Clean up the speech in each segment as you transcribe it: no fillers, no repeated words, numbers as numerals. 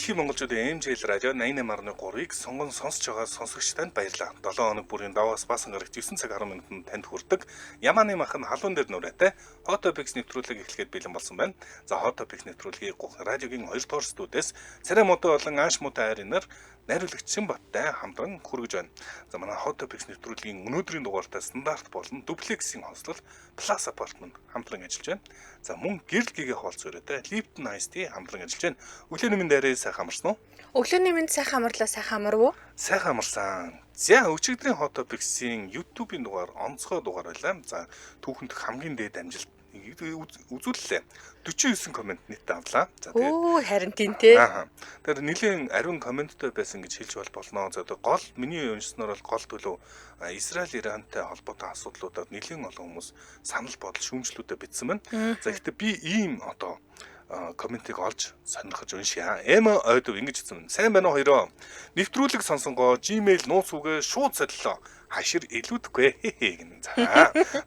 Дэлхийн монголчуудын MJL радио 88.3-ыг сонгон сонсож байгаа сонсогч танд баярлалаа. 7 хоног бүрийн даваас баасан гарагт 9 цаг 10 минутанд танд хүрдэг. Ямааны махан халуун дээр нүрээтэй Hot Topics нэвтрүүлэг эхлэхэд бэлэн болсон байна. За Hot Topics нэвтрүүлгийг радиогийн 2 дугаар студиэс царай муутай болон ааш муутай хайрынаар найруулагч Симбаттай хамтран хүргэж байна. За манай Hot Topics нэвтрүүлгийн өнөөдрийн дугаартаа стандарт болон дуплексийн онцлог Plus Apartment хамтран ажиллаж байна. За мөн гэрэл гэгээ хоолц өрөөтэй Lipton Ice Tea хамтран ажиллаж байна. Өглөөний минь дээрээ сайхан амарсан уу? Өглөөний минь сайхан амарлаа, сайхан амарв уу? Сайхан амарсан. За өчигдрийн Hot Topics-ийн YouTube-ийн дугаар онцгой дугаар байлаа. За түүхэнд хамгийн дээд амжилт үзүүллээ. 49 комент нийтдээ авлаа. За тэгээд харин тийм те. Тэгэхээр нэлийн ариун комменттой байсан гэж хэлж болно. За гол миний уншснаар бол гол төлөв Израиль Ирантай холбоотой асуудлуудаар нэлийн олон хүмүүс санал бодол шүүмжлүүдэд бичсэн байна. За гэхдээ би ийм одоо комментиг олж сонирхож уншия. Эма ойдов ингэж хэлсэн. Сайн байна уу хоёроо? Нэвтрүүлэг сонсонгоо Gmail нууц үгээ шууд солилоо. Хашир илүүдэхгүй гэнэ. За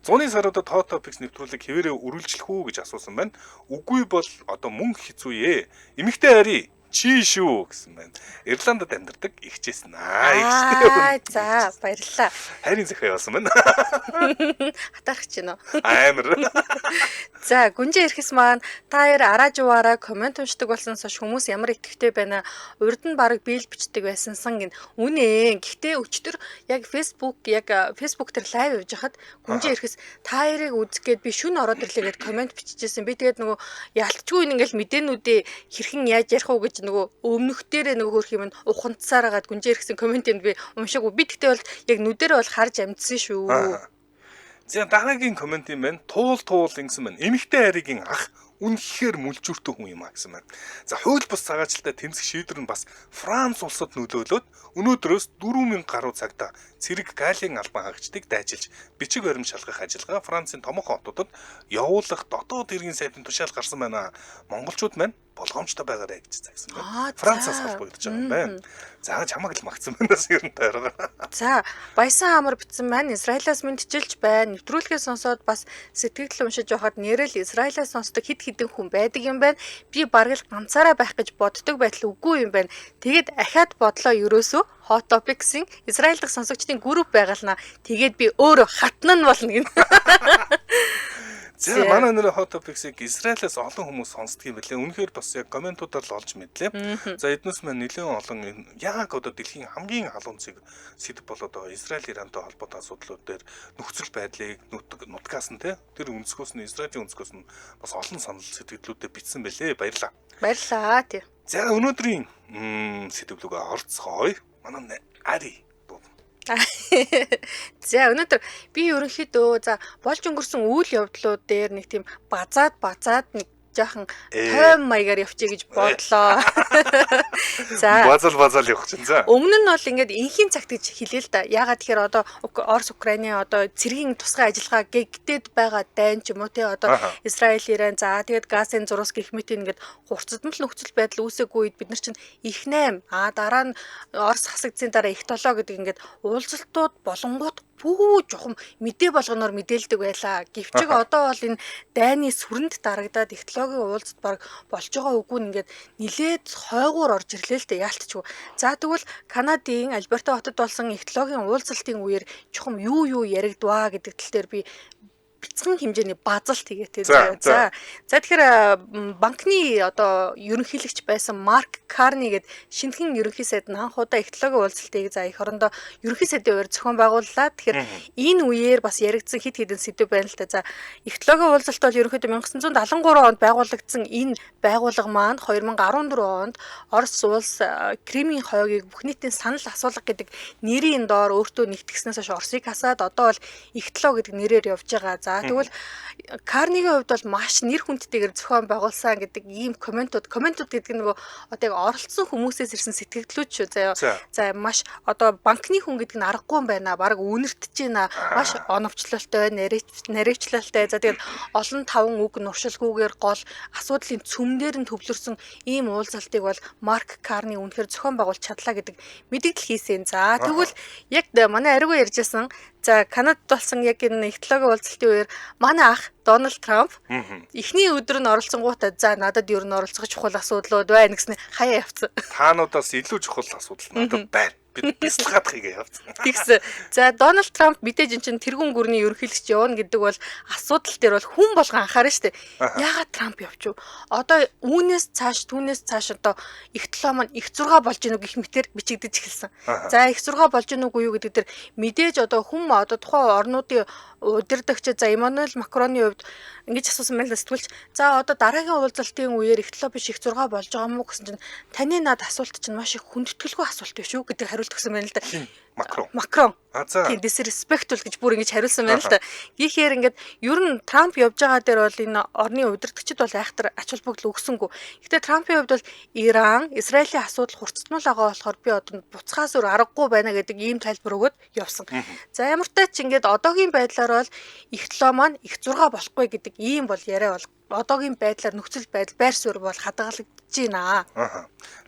100-ны саруудад Hot Topics нэвтрүүлэг хэвээрээ үргэлжлэх үү гэж асуусан байна. Үгүй бол одоо мөн хэцүүе. Эмэгтэй хари чи шүү гэсэн байна. Ирландд амьдардаг ихчээсэн. За баярлалаа. Хайрын захиа явуулсан байна. Хатаарч байна уу? Амар. За гүнжээ ирэхс маань та яар араажууаараа комент уншдаг болсон сош хүмүүс ямар итгэвтэй байна. Урд нь баг биэл бичдэг байсансан гин. Үнэ. Гэхдээ өчтөр яг Facebook дээр лайв явж хахад гүнжээ ирэхс та ярыг үзэх гээд би шүн ороод ирлээ гээд комент бичижсэн. Би тэгээд нөгөө ялтчгүй ингээл мэдээнүүдээ хэрхэн яаж ярих уу гэж нөгөө өмнөхдөрөө нөгөө хөрх юм ухамцсаар хагаад гүнжээ ирэхсэн комментинд би уншаагүй. Би тэгтээ бол яг нүдэрээ бол харж амжсан шүү. За дараагийн коммент юм байна. Туул ингэсэн байна. Эмэгтэй хайрын ах үнэхээр мүлжүүртэй хүн юм а гэсэн байна. За хууль бус цагаачлалтай тэмцэх шийдвэр нь бас Франц улсад нөлөөлөөд өнөөдрөөс 4000 гаруй цагта цэрэг галийн албан хаагчдыг дайчилж бичиг баримт шалгах ажиллагаа Францын томоохон хотуудад явуулах дотоод иргэн сайдын тушаал гарсан байна. Монголчууд маань болгоомжтой байгаарэ гэж загсан байна. Францаас холбогдож байгаа юм байна. За чамаг л магтсан байна гэсэн юм таарга. За баясан амар битсэн байна. Израилаас мэдчилж байна. Нэвтрүүлгээ сонсоод бас сэтгэл уншиж байхад нэрэл Израилаас сонсдог хид хідэн хүн байдаг юм байна. Би бараг л ганцаараа байх гэж боддог байтал үгүй юм байна. Тэгээд ахаад бодлоо ерөөсөө Hot Topics-ийн Израиль дахь сонсогчдын групп байгална. Тэгээд би өөрөө хатна нь болно гин. За манай нэр Hot Topics-ийг Израилаас олон хүмүүс сонсдог юм билээ. Үнэхээр бас яг комментуудаар л олж мэдлээ. За эднээс маань нэлээд олон яг одоо дэлхийн хамгийн халуун сэдв болоод байгаа Израиль Ирантай холбоотой асуудлууд дээр нөхцөл байдлыг нутгаас нь тэр өнцгөөс нь Израилийн өнцгөөс нь бас олон санал сэтгэлдлүүдэд бичсэн байлээ. Баярлалаа. Баярлалаа тий. За өнөөдрийн сэдвлүүгээ орцгоё. Манай Ари За өнөөдөр би ерөнхийдөө за болж өнгөрсөн үйл явдлууд дээр нэг тийм базаад нэг жаахан тойм маягаар явчих гэж бодлоо. За базал явах чинь за. Өмнө нь бол ингээд инхийн цагт гэж хэлээ л да. Ягаад тэгэхээр одоо Орос Украины одоо цэргийн тусгай ажиллагаа гэгдээд байгаа дайн ч юм уу те одоо Израиль Иран за тэгээд Газын зурус гэх мэт ингээд хурцдмал нөхцөл байдал үүсээгүй үед бид нар чинь их 8 дараа нь Орос хасагдсны дараа их 7 гэдэг ингээд уулзалтууд болонгууд бүү жохом мэдээ болгоноор мэдээлдэг байлаа. Гэвчиг одоо бол энэ дайны сүрэнд дарагдаад технологийн уулзалт баг болж байгаа үгүй ингээд нилээд хойгуур орж ирлээ л дээ яалтчгүй. За тэгвэл Канадын Альберта хотод болсон технологийн уулзалтын үеэр жохом юу яригдваа гэдэг тал дээр би бяцхан хэмжээний базалт хийгээ тэгээ. За тэгэхээр банкны одоо ерөнхийлөгч байсан Марк Карни гэдэг шинэхэн ерөнхий сайд нь анх удаа технологийн уулзалтыг за их орондоо ерөнхий сайдын үеэр зохион байгууллаа. Тэгэхээр энэ үеэр бас яригдсан хид хідэн сэдв байна л да. За технологийн уулзалт бол ерөнхийдөө 1973 онд байгуулагдсан энэ байгууллага маань 2014 онд Орос улс Кремийн хойгийг бүх нийтийн санал асуулга гэдэг нэрийн доор өөртөө нэгтгэснээс хойш Оросыг хасаад одоо бол технологи гэдэг нэрээр явж байгаа. За тэгвэл Карнигийн хувьд бол маш нэр хүндтэйгээр зохион байгуулсан гэдэг ийм комментууд гэдэг нь нөгөө одоо яг оролцсон хүмүүсээс ирсэн сэтгэлдлүүд шүү. За маш одоо банкны хүн гэдэг нь аргагүй юм байна. Бараг үнэртэж байна. Маш оновчлолтой, нарийвчлалтай. За тэгээд олон таван үг нуршилгүйгээр гол асуудлын цөмнөр нь төвлөрсөн ийм уулзалтыг бол Марк Карни үнэхээр зохион байгуулж чадлаа гэдэг мэдээлэл хийсэн. За тэгвэл яг манай ариугаа ярьжсэн За Канадад болсон яг энэ технологийн уулзалтын үеэр манай ах Дональд Трамп эхний өдөр нь оролцсонгуудаа за надад ер нь оролцох чухал асуудлууд байна гэснээр хаяа явцсан. Таануудаас илүү чухал асуудал надад байна. Бид бяцлагаад хийгээ явцсан. Тэгсэн. За Дональд Трамп мэдээж энэ чинь тэргүүн гүрний ерөнхийлөгч явна гэдэг бол асуудал дээр бол хүн болгон анхаарна шүү дээ. Яагаад Трамп явчих вэ? Одоо үүнээс цааш одоо их толгой маань их 6 болж гинүү гэх мэтэр бичигдэж эхэлсэн. За их 6 болж гинүүгүй юу гэдэг дээр мэдээж одоо хүн одоо тухайн орнуудын удирдагч за Эммануэль Макроны хувьд ингэж асуусан байна л сэтгүүлч. За одоо дараагийн уулзалтын үеэр их толгой биш их 6 болж байгаа мó гэсэн чинь таны над асуулт чинь маш их хүндэтгэлгүй асуулт биш үү гэдэг хариулт өгсөн байна л да. Макрон. Тийм disrespectful гэж бүр ингэж хариулсан байна л да. Гихээр ингээд ер нь Трамп явж байгаа дээр бол энэ орны удирдагчид бол айхтар ач холбогдол өгсөнгүй. Гэхдээ Трампын хувьд бол Иран, Израилийн асуудал хурцтмал байгаа болохоор би одоо буцхаас өөр аргагүй байна гэдэг ийм тайлбар өгөөд явсан. За ямар ч тач ингээд одоогийн байдлаар бол их толгой маань их 6 болохгүй гэдэг ийм бол яриа бол одоогийн байдлаар нөхцөл байдал байр суурь бол хадгалагдаж байна.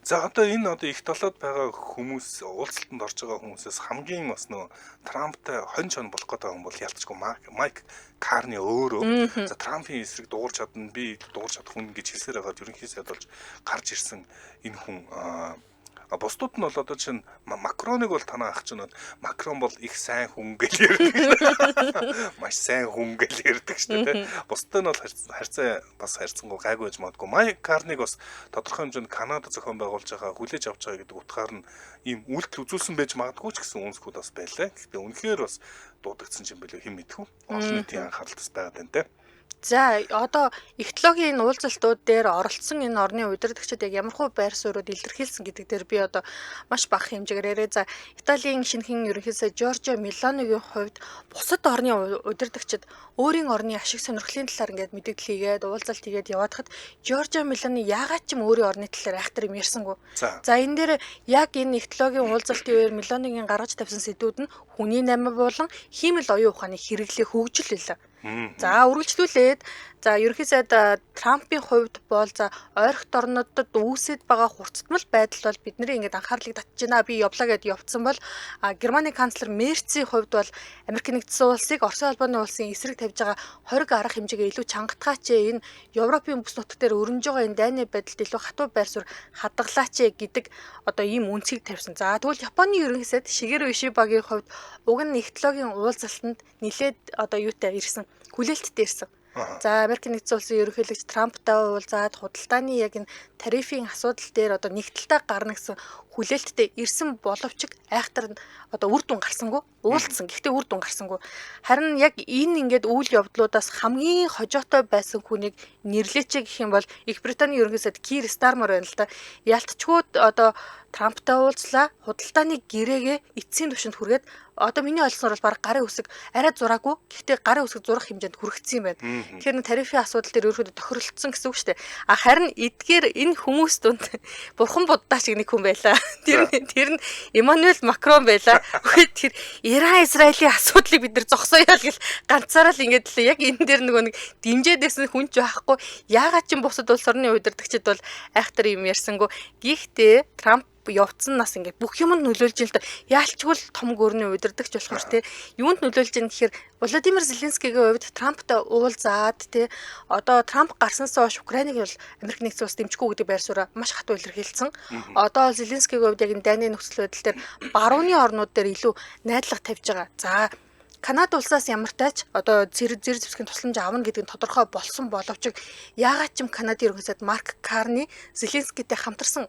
За одоо энэ их толгойд байгаа хүмүүс уулзалтанд орж байгаа хүмүүсээс хамгийн бас нөө Трамптай хонь чон болох гэдэг хүн бол ялцчгүй Майк Карни өөрөө за Трампын эсрэг дуурч чадна би дуурч чадах хүн гэж хэлсээр байгаад ерөнхий сайд болж гарч ирсэн энэ хүн бусдууд нь бол одоо чинь Макроныг бол танаа ах чинь Макрон бол их сайн хүн гэж ярьдаг. Маш сайн хүн гэж ярьдаг шүү дээ. Бусдад нь бол харьцаа бас харьцангуй гайгүй байж магадгүй. Майк Карниг бас тодорхой хэмжээнд Канада зохион байгуулж байгаа хүлээж авч байгаа гэдэг утгаар нь ийм үйлдэл үзүүлсэн байж магадгүй ч гэсэн үнсгүүд бас байлаа. Гэхдээ үнэхээр бас дуудагдсан юм билүү хэн мэдхүү. Олон нийтийн анхаарал бас байгаад байна те. За одоо их технологийн уулзалтууд дээр оролцсон энэ орны удирдагчид яг ямархуу байр суурьуд илэрхийлсэн гэдэг дээр би одоо маш бага хэмжээгээр яриа. За Италийн шинэхэн ерөнхийлөгч Жоржо Мелонигийн хувьд бусад орны удирдагчид өөрийн орны ашиг сонирхлын талаар ингээд мэдээлэл хийгээд уулзалт хийгээд яваад хад Жоржо Мелони яагаад ч юм өөрийн орны талаар айхтар юм ярьсангүй. За энэ дээр яг энэ их технологийн уулзалтын үеэр Мелонигийн гаргаж тавьсан сэдвүүд нь хүний намаа болон хиймэл оюун ухааны хэрэглээ хөгжил байлаа. За үргэлжлүүлээд за ерөнхий сайд Трампын хувьд бол за ойрхот орнуудад үүсэт байгаа хурцтмал байдал бол бидний ингээд анхаарлыг татж байна. Би явлаа гэд явцсан бол Германы канцлер Мерцийн хувьд бол Америк нэгдсэн улсыг Оросын холбооны улсын эсрэг тавьж байгаа 20 арга хэмжээгээ илүү чангатгаач энэ Европын бүс нутаг дээр өрнөж байгаа энэ дайны байдалд илүү хатуу байр суурь хадгалаач гэдэг одоо ийм үнцгийг тавьсан. За тэгвэл Японы ерөнхий сайд Шигеро Ишибагийн хувьд уг нь их технологийн уулзалтанд нэлээд одоо юутай ирсэн хүлээлттэй ирсэн. За Америк нэгдсэн улсын ерөнхийлөгч Трамптай уулзаад худалдааны яг энэ тарифын асуудал дээр одоо нэгдэлтэй гарна гэсэн хүлээлттэй ирсэн боловч айхтар одоо үр дүн гарсангүй уулзсан. Гэхдээ үр дүн гарсангүй. Харин яг энэ ингээд үйл явдлуудаас хамгийн хожоотой байсан хүнийг нэрлэеч гэх юм бол Их Британий ерөнхий сайд Кир Стармер байна л да. Ялтчгүй одоо Трамптай уулзлаа. Худалдааны гэрээгээ эцсийн түвшинд хүргээд одоо миний ойлгосноор бол баг гарын үсэг арай зураагүй. Гэхдээ гарын үсэг зурах хэмжээнд хүрэгдсэн юм байна. Тэгэхээр тарифын асуудал дээр өөрөөдөө тохиролцсон гэсэн үг шүү дээ. Харин эдгээр энэ хүмүүс дунд бурхан буддаа шиг нэг хүн байлаа. Тэр нь Эммануэль Макрон байлаа. Тэгэхээр Иран Израилийн асуудлыг бид нар зогсооё л гэл ганцаараа л ингээд л яг энэ дээр нөгөө нэг дэмжээд байсан хүн ч байхгүй. Яагаад ч бусад улс орны удирдагчид бол айхтар юм ярьсангүй. Гэхдээ Трамп явцсан нас ингээд бүх юмд нөлөөлж ин л да. Яалчгүй том гүрний удирдагч болохоор те юунд нөлөөлж ин гэхээр Владимир Зеленскийгийн хувьд Трамптай уулзаад те одоо Трамп гарснасаа хойш Украиныг бол Америк нэгдсэн улс дэмжихгүй гэдэг байр сууриа маш хатуу илэрхийлсэн. Одоо Зеленскийгийн хувьд яг энэ дайны нөхцөл байдал дээр барууны орнууд дээр илүү найдлага тавьж байгаа. За Канада улсаас ямар тач одоо зэрэг зэвсгийн тусламж авна гэдэг нь тодорхой болсон боловч яагаад ч юм Канадын ерөнхий сайд Марк Карни Зеленскийтэй хамтарсан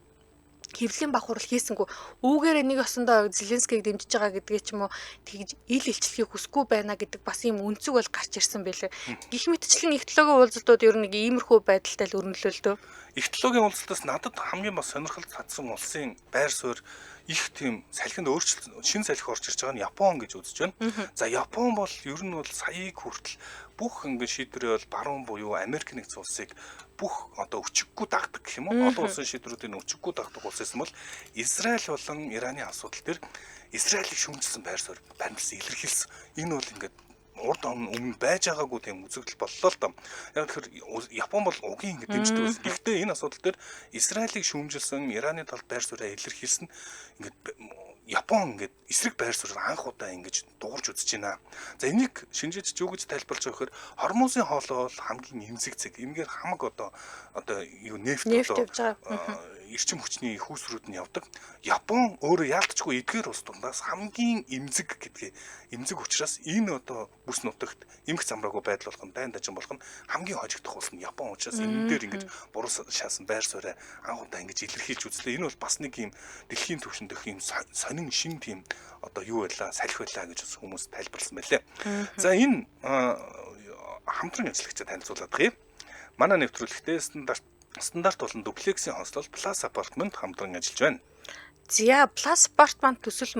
хэвлэлийн баг хурал хийсэнгүү үүгээр нэг осондоо Зеленскийг дэмжиж байгаа гэдгээ ч юм уу тэгж ил илчлэхийг хүсэхгүй байна гэдэг бас ийм үнцэг бол гарч ирсэн байлээ. Гэх мэтчлэн их технологийн уулзалтууд ер нь нэг иймэрхүү байдалтай л өрнөлөөлдөө. Их технологийн уулзалтаас надад хамгийн бас сонирхол татсан улсын байр суурь их тийм салхинд өөрчлөлт шин салхи орж ирж байгаа нь Япон гэж үзэж байна. За Япон бол ер нь бол саяыг хүртэл бүх ингээд шийдвэрээ бол баруун буюу Америк нэгдсэн улсыг бүх одоо өчиггүй дагдаг гэх юм уу? Олон улсын шийдвэрүүдийн өчиггүй дагдаг улс байсан бол Израиль болон Ираны асуудал дээр Израилийг шүүмжилсэн байр суурь баримтсан илэрхийлсэн. Энэ бол ингээд урд өмнө байж байгаагүй тийм үзэгдэл боллоо л доо. Яг тэгэхээр Япон бол угийн ингэ дэмждэг байсан. Гэхдээ энэ асуудал дээр Израилийг шүүмжилсэн, Ираны талд байр сууриа илэрхийлсэн. Ингээд Япон ингээд эсрэг байр суурь анх удаа ингэж дуурж үзэж байна. За энийг шинжиж юу гэж тайлбарлаж байгаа гэхээр хормозын хоолой бол хамгийн эмзэг зэг. Энэгээр хамаг одоо юу нефт явж одоо байгаа. эрчим хүчний хүүсрүүд нь явдаг. Япон өөрөө яалтчгүй эдгээр ус дундаас хамгийн эмзэг гэдгээ эмзэг учраас энэ одоо бүс нутагт эмх замраагүй байдал болгон дайн дажин болгон хамгийн хожигдох ус нь Япон учраас энэ дээр ингэж буруу шаасан байр суурь анх удаа ингэж илэрхийлж үзлээ. Энэ бол бас нэг юм дэлхийн түвшинд их юм сонин шин тийм одоо юу байлаа, салхи байлаа гэж хүмүүс тайлбарласан байлээ. За энэ хамтран ажиллагчид танилцуулаад байгаа юм. Манай нэвтрүүлэгтээ стандарт болон дуплексийн хостел Plus Apartment хамтран ажиллаж байна. За Plus Apartment төсөл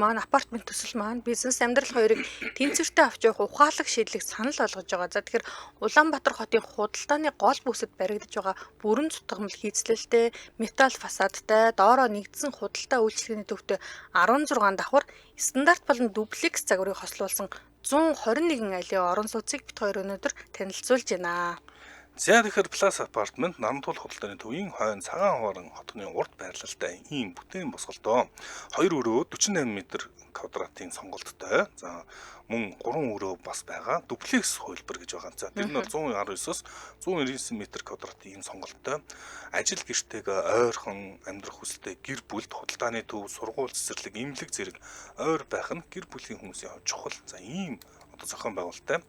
маань бизнес амьдрал хоёрыг тэнцвэртэй авч явах ухаалаг шийдлийг санал болгож байгаа. За тэгэхээр Улаанбаатар хотын худалдааны гол бүсэд баригдаж байгаа бүрэн зутгамал хийцлэлтэй, металл фасадтай, доороо нэгдсэн худалдаа үйлчлэгээний төвтэй 16 давхар стандарт болон дуплекс загварыг хослуулсан 121 айлын орон сууцыг бит хоёр өнөөдөр танилцуулж байна. За тэгэхээр Plus Apartment Намтуул худалдааны төвийн хойно цагаан хоорон хотны урд байрлалтай ийм бүтээн босголдоо 2 өрөө 48 м квадратын сонголттой. За мөн 3 өрөө бас байгаа дуплекс хувилбар гэж байгаа. За тэр нь бол 119-с 199 м квадратын ийм сонголттой. Ажил гэртегээ ойрхон амьдрах хүсэлтэй гэр бүлд худалдааны төв, сургууль цэцэрлэг, эмнэлэг зэрэг ойр байх нь гэр бүлийн хүмүүсийн хувьд чухал. За ийм зохион байгуулалттай,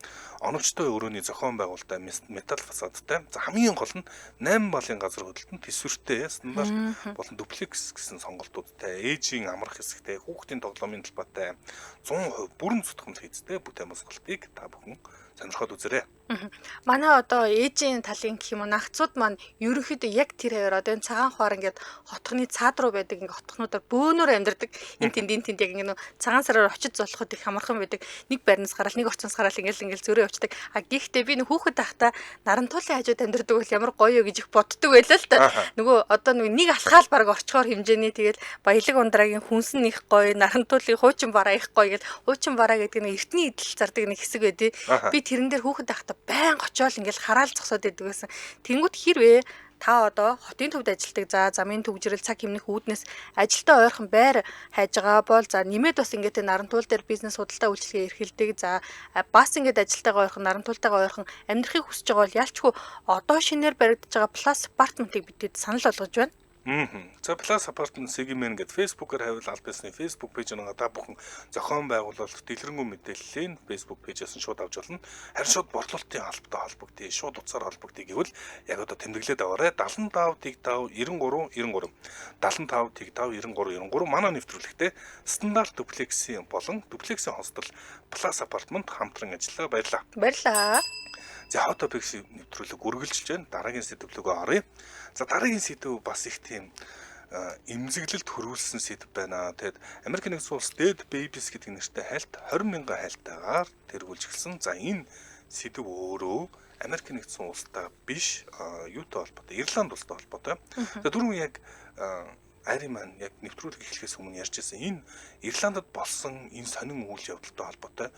оновчтой өрөөний зохион байгуулалттай, металл фасадтай. За хамгийн гол нь 8 балын газар хөдлөлтөнд төсвөртэй стандарт болон дуплекс гэсэн сонголтуудтай, ээжийн амрах хэсэгтэй, хүүхдийн тоглоомын талбайтай 100% бүрэн зутгамал хийцтэй бүтээн босголтыг та бүхэн сонирхоод үзээрэй. Манай одоо ээжийн талын гэх юм уу нагцууд маань ерөнхийдөө яг тэр хавар одоо энэ цагаан хуар ингээд хотхны цаад руу байдаг ингээд хотхнуудаар бөөнөр амьдардаг. Энд тэнд яг ингээд цагаан сараар очиж золоход их хамархан байдаг. Нэг байрнаас гараад нэг орчноос гараад ингээд зөрөө явцдаг. А гэхдээ би нэг хүүхэд байхдаа нарантуулын хажууд амьдардаг бол ямар гоё юу гэж их боддог байлаа л та. Нөгөө одоо нэг алхаал баг орчхоор хэмжээний тэгэл баялаг ундрагийн хүнс нь их гоё, нарантуулын хуучин бараа их гоё гэл хуучин бараа гэдэг нэг эртний идэл зардаг нэг хэсэг байдий. Би тэрэн дээр хүүхэд байхдаа байн очиол ингээл хараал зогсоод идэг гэсэн. Тэнгүүд хэрвээ та одоо хотын төвд ажилладаг за замын төвжирэл цаг хэмнэх үүднээс ажилдаа ойрхон байр хайж байгаа бол за нэмээд бас ингээд нарантуул дээр бизнес худалдаа үйлчилгээ эрхэлдэг за бас ингээд ажилтайгаа ойрхон нарантуултайгаа ойрхон амьдрахыг хүсэж байгаа бол ялчгүй одоо шинээр баригдаж байгаа Plus Apartment-ыг бидэд санал болгож байна. За Plus Apartment сегмент гэдэг Facebook-оор хавьл аль бисны Facebook пэйж нэг та бүхэн зохион байгуулалт дэлгэрэнгүй мэдээллийн Facebook пэйжээс нь шууд авч болно. Харин шууд борлуулалтын албатай холбогдъё, шууд утсаар холбогдъё гэвэл яг одоо тэмдэглээд аваарай. 75 93 93 75 95 93 93 манай нэвтрүүлэгтээ стандарт дуплексийн болон дуплексийн хостел Plus Apartment хамтран ажиллаа. Баярлалаа. За хот топикс нэвтрүүлэг үргэлжилж байна. Дараагийн сэдв рүү оръё. За дараагийн сэдв бас их тийм эмзэглэлд хөрвүүлсэн сэдв байна. Тэгэд Америк нэгдсэн улс Dead Babies гэдэг нэртэй хальт 20 мянган хальтаагаар тэргүүлж эхэлсэн. За энэ сэдв өөрөө Америк нэгдсэн улстай биш, юутай холбоотой? Ирланд улстай холбоотой. За түрүүн яг Ари маань яг нэвтрүүлэг эхлэхээс өмнө ярьжсэн энэ Ирландд болсон энэ сонин үйл явдалтай холбоотой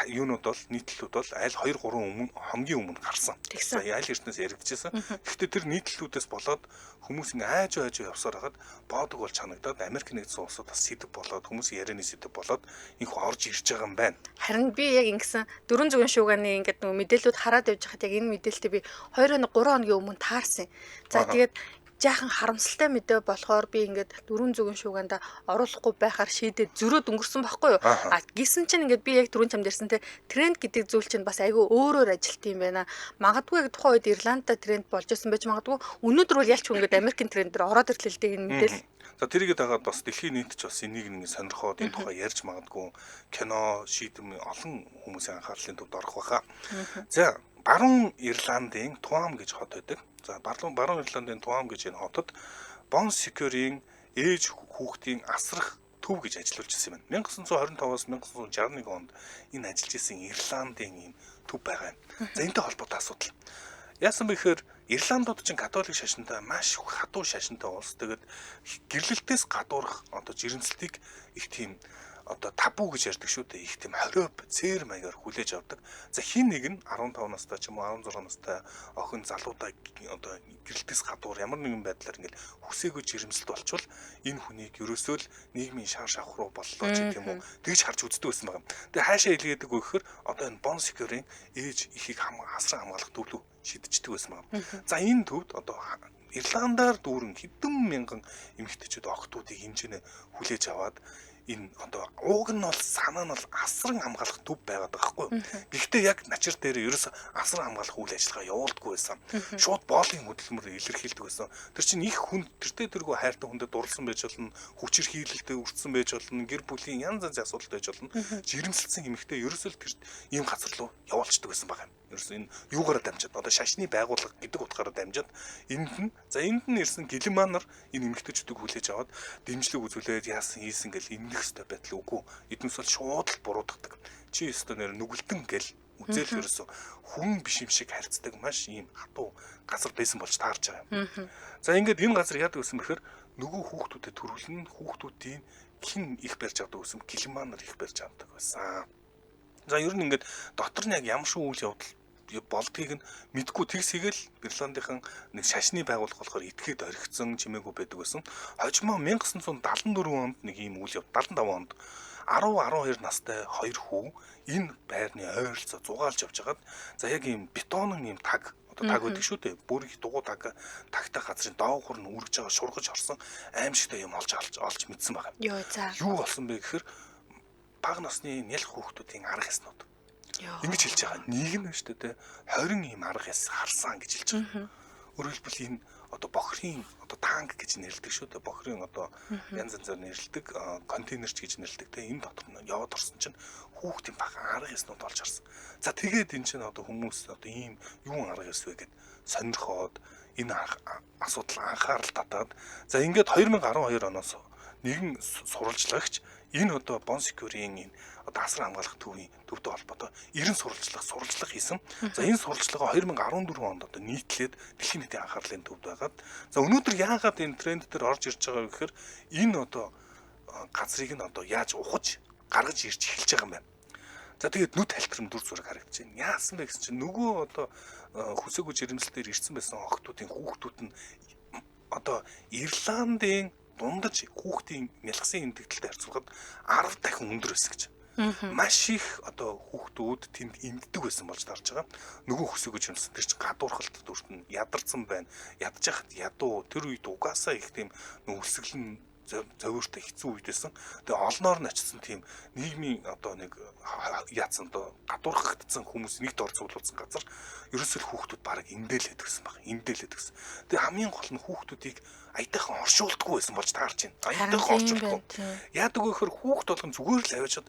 юунууд бол нийтлүүд бол аль 2-3 хамгийн өмнө гарсан. За аль эртнээс яригдчихсан. Гэхдээ тэр нийтлүүдээс болоод хүмүүс айж явсаар хагаад боодог бол чанагдаад Америк нэгдсэн улсад бас сэдв болоод хүмүүс ярианы сэдв болоод инх орж ирж байгаа юм байна. Харин би яг ингэсэн 4 зүгэн шууганы ингээд нөгөө мэдээлүүд хараад явж хахад яг энэ мэдээлэлтэй би 2 хоногийн өмнө таарсан. За тэгээд жаахан харамсалтай мэдээ болохоор би ингээд 4 зүгэн шууганда оруулахгүй байхаар шийдээд зөрөөд өнгөрсөн байхгүй юу. Гисэн чинь ингээд би яг 4 чамд ярьсан те тренд гэдэг зүйл чинь бас айгүй өөрөөр ажилт юм байна. Магадгүй яг тухайн үед Ирландтай тренд болж исэн байж магадгүй өнөөдөр бол ялч ингээд Америкийн трендээр ороод ирлээ л дээ энэ мэдээлэл. За тэрийгээ дагаад бас дэлхийн нийт ч бас энийг нэг сонирхоод энэ тухай ярьж магадгүй кино шийдэм олон хүмүүсийн анхаарлын төвд орох байхаа. За баруун Ирландын Туам гэж хот байдаг. За баруун Ирландын Туам гэж энэ хотод Bon Secours-ийн ээж хүүхдийн асрах төв гэж ажиллаж ирсэн юм. 1925-аас 1961 онд энэ ажиллаж ирсэн Ирландын ийм төв байгаа юм. За энэтэй холбоотой асуудал. Яасан бэ гэхээр Ирландууд чинь католик шашинтай маш хатуу шашинтай улс. Тэгээд гэрлэлтээс гадуурх одоо жирэмслэлтийг их тийм одоо табу гэж ярьдаг шүү дээ. Их тийм хорио цээр маягаар хүлээж авдаг. За хин нэг нь 15 настай ч юм уу 16 настай охин залуудаа одоо гэрэлтээс гадуур ямар нэгэн байдлаар ингээл хүсээгүй жирэмсэлт болчвол энэ хүнийг ерөөсөө л нийгмийн шар шавхруу боллоо ч гэх юм уу тэгж харж үздэг байсан байгаа юм. Тэгээ хаашаа илгээдэг вэ гэхээр одоо энэ Bon Secure-ийн ээж ихийг асран хамгаалах төв шидчихдэг байсан байгаа. За энэ төвд одоо Ирландаар дүүрэн хэдэн мянган эмэгтэйчүүд охтуудыг хэмжээнэ хүлээж аваад энэ одоо ууг нь бол санаа нь бол асран хамгаалах төв байгаад байгаа байхгүй юу. Гэхдээ яг начир дээр ерөөс асран хамгаалах үйл ажиллагаа явуулдаггүй байсан. Шууд боолын хөдөлмөр илэрхийлдэг байсан. Тэр чинь их хүнд тэртээ тэргүй хайртай хүндэд дурлсан байж болно, хүчээр хийлэлтэд өртсөн байж болно, гэр бүлийн янз янзын асуудал байж болно. Жирэмсэлсэн эмэгтэй ерөөсөө л тэр ийм газар руу явуулчихдаг байсан байгаа юм. Ерөөс энэ юугаараа дамжаад одоо шашны байгууллага гэдэг утгаараа дамжаад энд нь ирсэн гэлэн манар энэ эмэгтэйчүүдийг хүлээж аваад дэмжлэг үзүүлээд яасан хийсэн гэл эмнэх хэвээр байдал үгүй. Эднээс бол шууд л бурууддаг. Чи өстө нэр нүгэлтэн гэл үзэл ерөөсө хүн биш юм шиг харьцдаг маш ийм хатуу газар байсан болж таарч байгаа юм. За ингээд энэ газар яадаг гэсэн бэхээр нөгөө хүүхдүүдэд төрүүлнэ, хүүхдүүдийн хин их барьж авдаг гэсэн гэлэн манар их барьж авдаг байсан. За ер нь ингээд дотор нь яг ямар шүү үйл явдал болдгийг нь мэдгүй тэгсгээл Ирландийнхан нэг шашны байгууллага болохоор этгээд орхицсан чимээгүй байдаг байсан. Хожимо 1974 онд нэг ийм үйл явдал 75 онд 10-12 настай хоёр хүү энэ байрны ойролцоо зугаалж явж хагаад за яг ийм бетонын ийм таг таг байдаг шүү дээ. Бүр их дугуй тагтай газрын доогуур нь үргэж байгаа шургаж орсон аимшигтай юм олж мэдсэн байгаа. Юу болсон бэ гэхээр бага насны нялх хүүхдүүдийн арга яснууд ингэж хэлж байгаа. Нэг нь шүү дээ 20 ийм арга яс харсан гэж хэлж байгаа. Өөрөөр хэлбэл энэ одоо бохрын одоо танк гэж нэрлэдэг шүү дээ. Бохрын одоо янз янзаар нэрлэдэг контейнерч гэж нэрлэдэг. Тэгээ энэ дотор нь яваад орсон чинь хүүхдийн бага арга яснууд болж харсан. За тэгээд энэ чинь одоо хүмүүс одоо ийм юу арга яс вэ гэд сонирхоод энэ асуудал анхаарал татаад за ингээд 2012 оноос нэгэн сурвалжлагч энэ одоо Bon Secure-ийн энэ одоо асран хамгаалах төвтэй холбоотой 90 сурвалжлага хийсэн. За энэ сурвалжлага 2014 онд одоо нийтлээд дэлхийн нийтийн анхаарлын төвд байгаад за өнөөдөр яагаад энэ тренд дээр орж ирж байгаа вэ гэхээр энэ одоо газрыг нь одоо яаж ухаж гаргаж ирж эхэлж байгаа юм байна. За тэгээд нүд хальтрам дүр зураг харагдаж байна. Яасан бэ гэсэн чинь нөгөө одоо хүсээгүй жирэмслэлээр ирсэн байсан охтуудын хүүхдүүд нь одоо Ирландын дундаж хүүхдийн мялгсан эмдэгдэлтэй харьцуулахад 10 дахин өндөр байсан гэж. Маш их одоо хүүхдүүд тэнд эмддэг байсан болж тарж байгаа. Нөгөө хүсээгүй жирэмсэн тэр чинь гадуурхалт дүрт нь ядарсан байна. Ядж яхад ядуу тэр үед угаасаа их тийм нүсгэлэн зовиортой хэцүү үед байсан. Тэгээ олноор нь очсон тийм нийгмийн одоо нэг яатсан одоо гадуурхагдсан хүмүүс нэгд орцуулсан газар ерөөсөө хүүхдүүд бараг имдээлээд гэсэн баг. Имдээлээд гэсэн. Тэгээ хамгийн гол нь хүүхдүүдийг аятайхан оршуулдаггүй байсан болж таарч байна. Аятайхан оршуулдаггүй. Яадаг вэ гэхээр хүүхд болгон зүгээр л аваачаад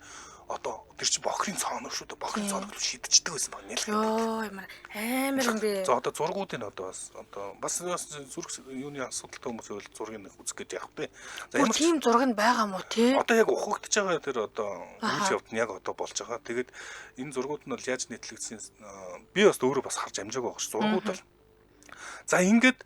одоо тэр чинь бохрын цаанаар шүү дээ. Бохрын цаанаар шидчихдэг байсан баг нэлээд. Йоо ямар амар юм бэ. За одоо зургуудын одоо бас зүрх юуны асуудалтай хүмүүс байвал зургийг үзэх гэж явах бэ. За ямар тийм зураг нь байгаа мó тий. Одоо яг ухагдж байгаа тэр одоо үйл явдал нь яг одоо болж байгаа. Тэгээд энэ зургууд нь бол яаж нийтлэгдсэн би бас өөрөө бас харж амжаагүй байгаа ш. Зургууд бол. За ингээд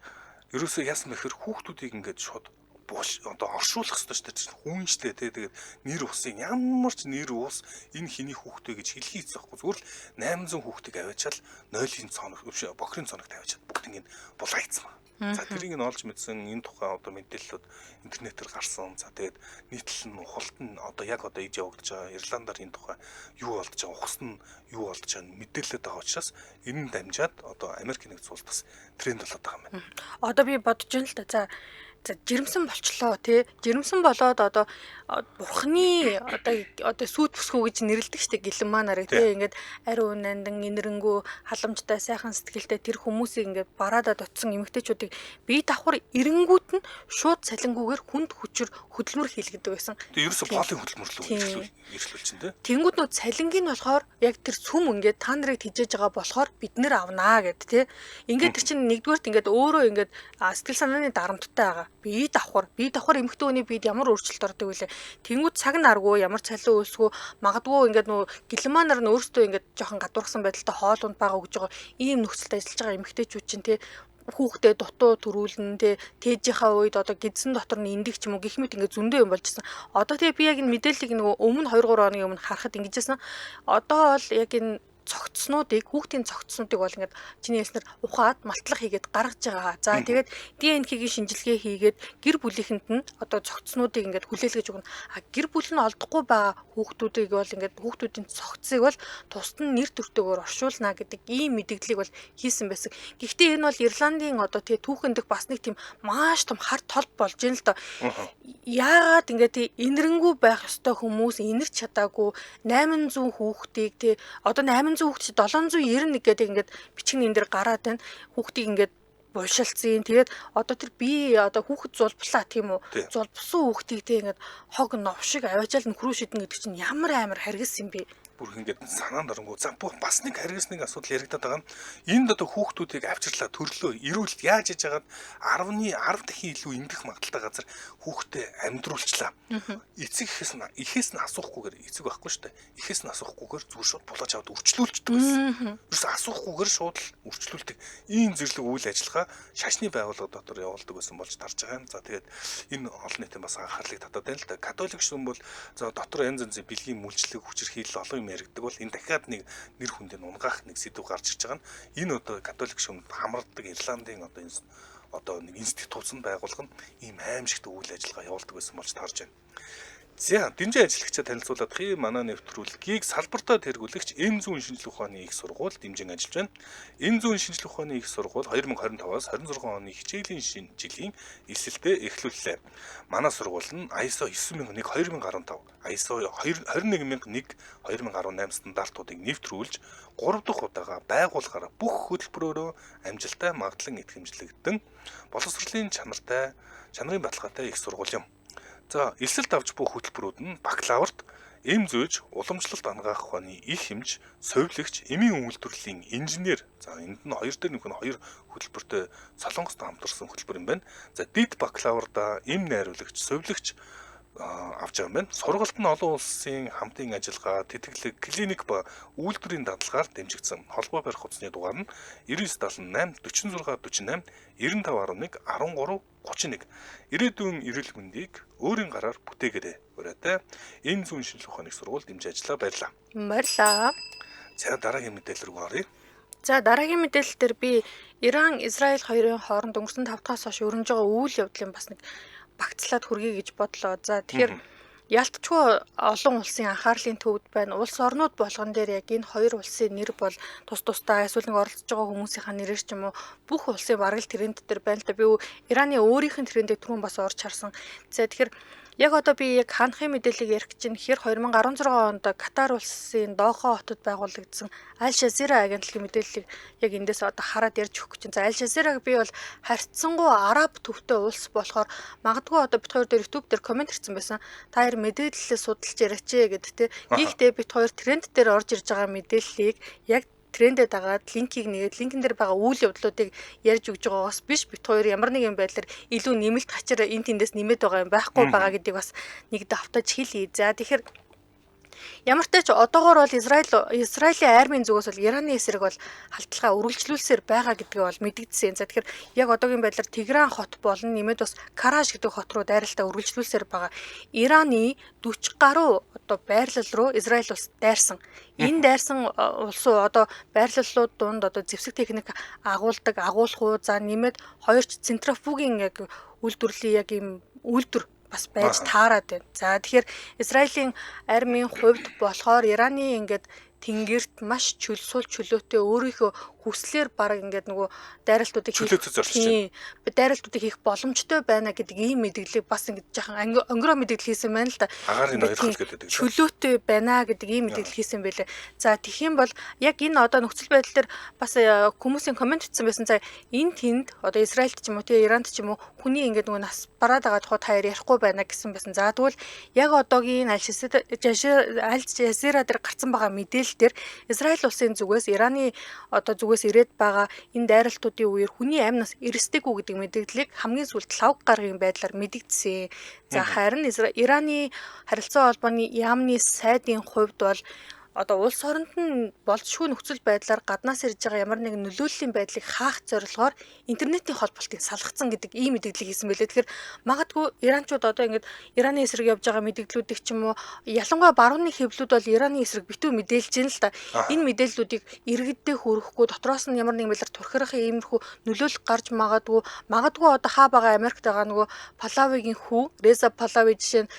ерөөсөө яасан бэхээр хүүхдүүдийг ингээд шууд одоо оршуулах хэрэгтэй шүү дээ. Хүншлээ тий. Тэгээд нэр усын ямар ч нэр ус энэ хиний хүүхдээ гэж хэлхий хэцүү байхгүй. Зүгээр л 800 хүүхдийг аваачаал 0-ийн цоног бохрын цоногт аваачаад бүгд ингэ булаагдсан байна. За тэрийг нь олж мэдсэн энэ тухай одоо мэдээллүүд интернетээр гарсан. За тэгээд нийтлэл нь ухалт нь одоо яг одоо иж явагдаж байгаа Ирландаар энэ тухай юу болж байгаа ухас нь юу болж байгааг мэдээлэлд байгаа учраас энэ дамжаад одоо Америк нэгдсэн улс бас тренд болоод байгаа юм байна. Одоо би бодож байна л да. За жирэмсэн болчлоо тий. Жирэмсэн болоод одоо бурхны одоо сүйт бүсгүй гэж нэрлэдэг штеп гэлэн маа нарыг тий. Ингээд ариун нандан инэрэнгүү халамжтай сайхан сэтгэлтэй тэр хүмүүсийг ингээд бараадад утсан эмэгтэйчүүдийг бие давхар эренгүүд нь шууд цалингүйгээр хүнд хүчээр хөдөлмөр хийлгэдэг байсан. Тэгээ ерөөсө боолын хөдөлмөр рүү ирүүлсэн тий. Тэнгүүд нөө цалингийн болохоор яг тэр сүм ингээд та нарыг тижээж байгаа болохоор бид нэр авнаа гэд тий. Ингээд тэр чинь нэгдүгээрт ингээд өөрөө ингээд сэтгэл санааны дарамттай байгаа. Бие давхар эмэгтэй хүний биед ямар өөрчлөлт ордог вэ? Тэнгүүд цаг наргүй ямар цалин өсгөө магадгүй ингээд нөө гэлманаар нь өөрсдөө ингээд жоохон гадуурхсан байдалтай хоол унд байгаа гэж байгаа ийм нөхцөлд ажиллаж байгаа эмэгтэйчүүд чинь тий хүүхдээ дутуу төрүүлнэ те тээжийнхаа үед одоо гидсэн дотор нь эндих ч юм уу гэх мэт ингээд зөндөө юм болжсэн. Одоо тэгээ би яг энэ мэдээллийг нөгөө өмнө 2 3 хоногийн өмнө харахад ингэжсэн. Одоо бол яг энэ цогцснуудыг хүүхдийн цогцснуудыг бол ингээд чиний хэлснээр ухаад малтлах хийгээд гаргаж байгаа. За тэгээд ДНХ-гийн шинжилгээ хийгээд гэр бүлийнхэнд нь одоо цогцснуудыг ингээд хүлээлгэж өгнө. А гэр бүл нь олдохгүй байгаа хүүхдүүдийг бол ингээд хүүхдүүдийн цогцсыг бол тусад нь нэр төртөөгөөр оршуулна гэдэг ийм мэдээллийг бол хийсэн байсан. Гэхдээ энэ бол Ирландын одоо тэгээ түүхэндх бас нэг тийм маш том хар толб болж ийн л доо. Яагаад ингээд инэрэнгүү байх ёстой хүмүүс инэрч чадаагүй 800 хүүхдийг тий одоо 800 хүүхд 791 гэдэг ингээд бичгийн энэ дэр гараад байна. Хүүхдийг ингээд булшилцсан. Тэгээд одоо тэр би одоо хүүхэд зулблаа тийм үү? Зулбсан хүүхдийг тий ингээд хог нов шиг аваачаал нөхрөө шидэн гэдэг чинь ямар амар харгас юм бэ? Бүр ингээд санаанд оронгоо. За бас нэг харгасны асуудал яригадаад байгаа нь энд одоо хүүхдүүдийг авчирлаа төрлөө ирүүл яаж хийж яагаад 10 дахин илүү эндэх магадaltaй газар хүүхдээ амьдруулчлаа. Эцэг ихээс нь асуухгүйгээр эцэг байхгүй шүү дээ. Ихээс нь асуухгүйгээр зүгээр шууд булгаж аваад үрчлүүлчихдэг байсан. Ерөөс асуухгүйгээр шууд л үрчлүүлдэг. Ийм зэрлэг үйл ажиллагаа шашны байгууллага дотор явуулдаг байсан болж тарж байгаа юм. За тэгээд энэ олон нийтийн бас анхаарлыг татаад байна л да. Католик шүн бол за дотор янз янзын бэлгийн мүлжлэг хүчирхийлэл олон яригдаг бол энэ дахиад нэг нэр хүндээ унгаах нэг сэдв гарч ирж байгаа нь энэ одоо католик шүмд хамардаг Ирландын одоо нэг институцэн байгуулга нь ийм аимшигт үйл ажиллагаа явуулдаг байсан болж тарж байна. За дэмжин ажиллагчаа танилцуулаад манай нэвтрүүлгийг салбартаа тэргүүлэгч Эм зүүн шинжилгээ ухааны их сургууль дэмжин ажиллаж байна. Эм зүүн шинжилгээ ухааны их сургууль 2025-аас 26 оны хичээлийн жилийн эсэлтэд эхлүүллээ. Манай сургууль нь ISO 9001:2015, ISO 21001:2018 стандартуудыг нэвтрүүлж 3 дахь удаага байгуулахаар бүх хөтөлбөрөөрөө амжилттай магадлан идэвхжлэгдэн боловсролын чанарын баталгаатай их сургууль юм. За, эсэлт авч бух хөтөлбөрүүд нь бакалаврт эм зөөж, уламжлалт ангаах ухааны их хэмж, совилогч, эмийн үйлдвэрлэлийн инженер. За, энд нь хоёр дээр нэг нь хоёр хөтөлбөртэй Солонгост хамтарсан хөтөлбөр юм байна. За, дэд бакалаврда эм найруулагч, совилогч авч байгаа юм байна. Сургалт нь олон улсын хамтын ажиллагаа, тэтгэлэг, клиник ба үйлдвэрийн дадлагаар дэмжигдсэн. Холбоо барих хугацааны дугаар нь 9978 46 48 9511 13 31. Ирээдүйн эрүүл мэндийг өөрийн гараар бүтээгээрэй. Ураатай энэ зүүн шинжилгээ ухааны сургууль дэмжиж ажиллаа баярлаа. Баярлаа. За дараагийн мэдээлэл рүү оръё. За дараагийн мэдээлэл дээр би Иран, Израиль хоёрын хооронд өнгөрсөн 5 дахь хойш өрнөж байгаа үйл явдлын бас нэг багцлаад хүргэе гэж бодлоо. За тэгэхээр ялтчгүй олон улсын анхаарлын төвд байна. Улс орнууд болгон дээр яг энэ хоёр улсын нэр бол тус тусдаа эсвэл нэг оролцож байгаа хүмүүсийнхаа нэрээр ч юм уу бүх улсын бараг л тренд дээр байна л да. Би Ираны өөрийнх нь трендээ түрүүн бас орж харсан. За тэгэхээр яг одоо би яг ханахын мэдээллийг ярих чинь хэр 2016 онд Катар улсын Дохо хотод байгуулагдсан Аль Жазира агентлагийн мэдээллийг яг эндээс одоо хараад ярьж өгөх чинь. За Аль Жазираг би бол харьцангуй араб төвтэй улс болохоор магадгүй одоо бит хоёр дээр YouTube дээр комент ирсэн байсан. Та хоёр мэдээлэлээ судалж яриач гэдэг те. Гэхдээ бит хоёр тренд дээр орж ирж байгаа мэдээллийг яг трендээ дагаад линкийг нэгээд линкэн дээр байгаа үйл явдлуудыг ярьж өгж байгаагаас биш бит хоёр ямар нэгэн байдлаар илүү нэмэлт хачир энэ тэндээс нэмээд байгаа юм байхгүй байгаа гэдгийг бас нэг давтаж хэлье. За тэгэхээр ямар ч тач одоогоор бол Израилийн армийн зүгээс бол Ираны эсрэг бол халдлагаа үргэлжлүүлсээр байгаа гэдгээ бол мэдэгдсэн. За тэгэхээр яг одоогийн байдлаар Тегеран хот болон нэмээд бас Караж гэдэг хот руу дайралтаа үргэлжлүүлсээр байгаа. Ираны 40 гаруй одоо байрлал руу Израиль улс дайрсан. Энэ дайрсан улсуу одоо байрлалууд дунд одоо зэвсэг техник агуулдаг агуулхуу за нэмээд хоёрч центрофугийн яг үйлдвэрлэлийн яг ийм үйлдвэр бас байж таарад байна. За тэгэхээр Израилийн армийн хувьд болохоор Ираны ингээд тэнгэрт маш чөлөөтэй өөрийнхөө хүслээр баг ингээд нөгөө дайралтуудыг дайралтуудыг хийх боломжтой байна гэдэг ийм мэдээллийг бас ингээд жаахан өнгөрөө мэдээлэл хийсэн байна л да. Агаарын ойрхол гэдэг. Чөлөөтэй байна гэдэг ийм мэдээлэл хийсэн байлээ. За тэгхийн бол яг энэ одоо нөхцөл байдал дээр бас хүмүүсийн комент бичсэн байсан. За энэ тэнд одоо Израильд ч юм уу тэгээ Иранд ч юм уу хүний ингээд нөгөө нас бараад байгаа тухай таяр ярихгүй байна гэсэн байсан. За тэгвэл яг одоогийн Аль Жазира дээр гарсан байгаа мэдээлэл дээр Израиль улсын зүгээс Ираны одоо зүгээс ирээд байгаа энэ дайралтуудын үеэр хүний амь нас эрсдэггүй гэдэг мэдээллийг хамгийн сүүлд лав гаргийн байдлаар мэдэгдсэн. За харин Ираны харилцаа холбооны яамны сайдын хувьд бол одоо улс оронд нь болзошгүй нөхцөл байдлаар гаднаас ирж байгаа ямар нэгэн нөлөөллийн байдлыг хаах зорилгоор интернетийн холболтыг салгацсан гэдэг ийм мэдээлэл хийсэн байлээ. Тэгэхээр магадгүй иранчууд одоо ингээд Ираны эсрэг явж байгаа мэдээллүүдийг ч юм уу ялангуяа барууны хэвлүүд бол Ираны эсрэг битүү мэдээлж байна л да. Энэ мэдээллүүдийг иргэддээ хүргэхгүй дотроос нь ямар нэгэн байдлаар турхирах иймэрхүү нөлөөлөл гарч магадгүй одоо хаа байгаа Америкт байгаа нөгөө Палавигийн хүү Реза Палави жишээ нь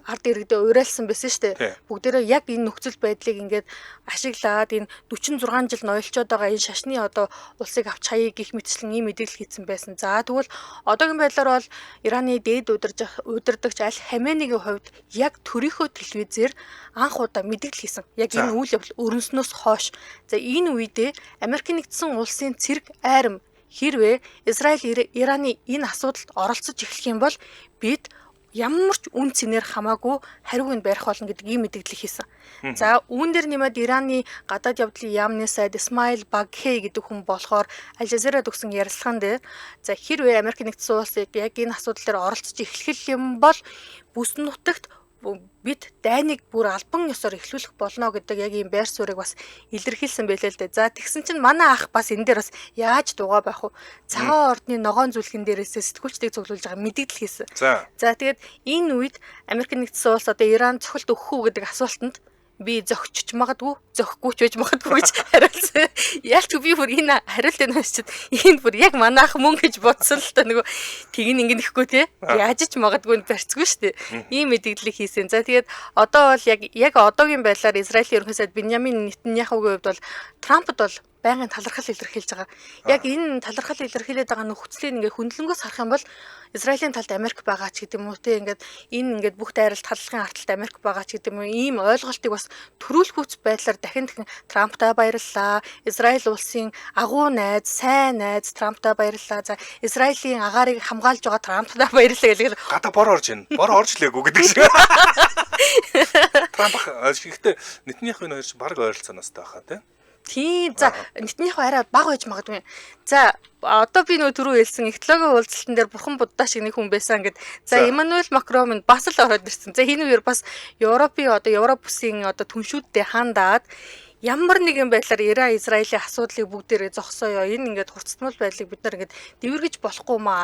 ард иргэдээ уриалсан байсан шүү дээ. Бүгдээрээ яг энэ нөхцөл байдлыг ингээд ашиглаад энэ 46 жил ноёлчоод байгаа энэ шашны одоо улсыг авч хаяа гих мэтчлэн ийм мэдээлэл хийсэн байсан. За тэгвэл одоогийн байдлаар бол Ираны дээд удирдагч Аль Хаменегийн хувьд яг төрийнхөө телевизээр анх удаа мэдээлэл хийсэн. Яг энэ үйл явдал өрнснөөс хойш. За энэ үедээ Америкийн нэгдсэн улсын цэрэг айрам хэрвээ Израиль Ираны энэ асуудалд оролцож эхлэх юм бол бид ямар ч үн цэнээр хамаагүй хариуг нь барих болно гэдэг ийм мэдээлэл хийсэн. За үүн дээр нэмээд Ираны гадаад явдлын яамны сайд Исмаил Багхей гэдэг хүн болохоор Аль Жазирад өгсөн ярилцлаганд за хэрвээ Америк нэгдсэн улс яг энэ асуудал дээр оролцож эхлэх юм бол бүс нутагт бид дайныг бүр албан ёсоор эхлүүлэх болно гэдэг яг ийм байр суурийг бас илэрхийлсэн байлээ л дээ. За тэгсэн чинь манай ах бас энэ дээр бас яаж дуугаа байх вэ? Цагаан ордны ногоон зүлгэн дээрээс сэтгүүлчдийг цуглуулж байгаа мэдээлэл хийсэн. За тэгээд энэ үед Америк нэгдсэн улс одоо Иран цохилт өгөх үү гэдэг асуултанд би зөгчч магадгүй зөхгүй ч байж магадгүй гэж хариулсан. Яалч би бүр энэ хариултыг уншчихад энэ бүр яг манайх мөн гэж бодсон л та нөгөө тийг ингэ нэхгүй те яаж ч магадгүй барьцгүй шүү дээ. Ийм мэдээлэл хийсэн. За тэгээд одоо бол яг одоогийн байдлаар Израилийн ерөнхий сайд Беньямин Нетаньяхугийн хувьд бол Трампд бол байнгын талархал илэрхийлж байгаа. Яг энэ талархал илэрхийлээд байгаа нөхцөлийг ингээ хөндлөнгөөс харах юм бол Израилийн талд Америк байгаа ч гэдэг юм уу те ингээд энэ ингээд бүх дайралт халдлагын арталт Америк байгаа ч гэдэг юм уу ийм ойлголтыг бас төрүүлэхүйц байдлаар дахин Трамптай баярлалаа. Израиль улсын агуу найз, сайн найз Трамптай баярлалаа. За Израилийн агаарыг хамгаалж байгаа Трамптай баярлалаа гэж гадаа бор орж ийн. Бор орж лээгүй гэдэг шиг. Трамп ихтэй Нетаньяхугийн хоёр ч баг ойролцооноос таахаа те. Тийм. За Нетаньяху арай бага байж магадгүй. За одоо би нөө түрүү хэлсэн экологийн уулзалтан дээр бурхан буддаа шиг нэг хүн байсан гэд. За Эммануэль Макрон минь бас л ороод ирсэн. За энэ үеэр бас Европын одоо Европ бүсийн одоо түншүүдтэй хандаад ямар нэгэн байдлаар Иран Израилийн асуудлыг бүгдээрээ зогсооё. Энэ ингээд хурцтмал байдлыг бид нар ингээд дэвэргэж болохгүй маа.